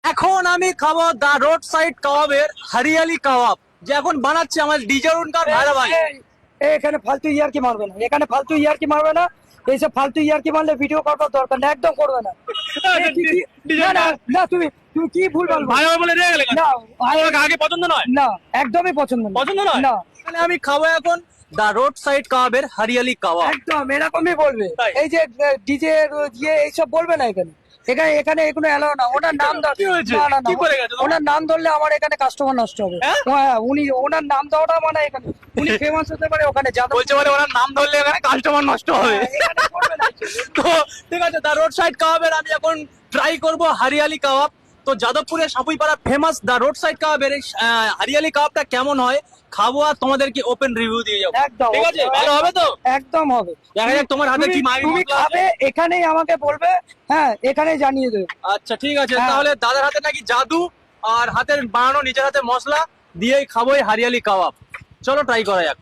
এখন আমি খাবো দা রোড সাইড কাবাবের হরিয়ালি কাবাব, যে এখন বানাচ্ছে আমার ডিজারুনকার ভাইরা ভাই। এখানে ফালতু ইয়ারকি মারবে না, এখানে ফালতু ইয়ারকি মারবে না। এইসব ফালতু ইয়ারকি মারলে ভিডিও করবার দরকার না, একদম করবে না। না না না, তুমি তুমি কি ভুল বলবো? ভাই বলে রেগে গেলে না আমাকে আগে পছন্দ নয়, না, একদমই পছন্দ না। পছন্দ নয়। না, তাহলে আমি খাবো এখন দা রোড সাইড কাবাবের হরিয়ালি কাবাব। একদম এরকমই বলবে। তাই? এই যে ডিজে ইয়ে এইসব বলবে না এখানে, এখানে এখানে এগুলো এলাও না। ওনার নাম কি হয়েছে? না না না, কি করে গেছে তোমার? ওনার নাম ধরলে আমার এখানে কাস্টমার নষ্ট হবে। হ্যাঁ? হ্যাঁ, উনি ওনার নাম দেওয়াটা মানে এখানে উনি ফেমাস হতে পারে ওখানে যাদব। বলছে বলে ওনার নাম ধরলে এখানে কাস্টমার নষ্ট হবে। এখানে করবে না। তো ঠিক আছে, দা রোড সাইড কাবাবের আমি এখন ট্রাই করব হরিয়ালি কাবাব। তো যাদবপুরের সাপুইপাড়া ফেমাস দা রোড সাইড কাবাবের এই, হরিয়ালি কাবাবটা কেমন হয় খাবো, আর তোমাদেরকে ওপেন রিভিউ দিয়ে যাবো। একদম ঠিক আছে, ভালো হবে তো? একদম হবে। দেখা যাক তোমার হাতে কি মাইরি তুমি মশলা আছে। খাবে এখানেই আমাকে বলবে, হ্যাঁ এখানেই জানিয়ে দেবে। আচ্ছা ঠিক আছে, হ্যাঁ। তাহলে দাদার হাতে নাকি জাদু আর হাতের বানানো নিজের হাতে মশলা দিয়েই খাবো এই হরিয়ালি কাবাব। চলো ট্রাই করা যাক।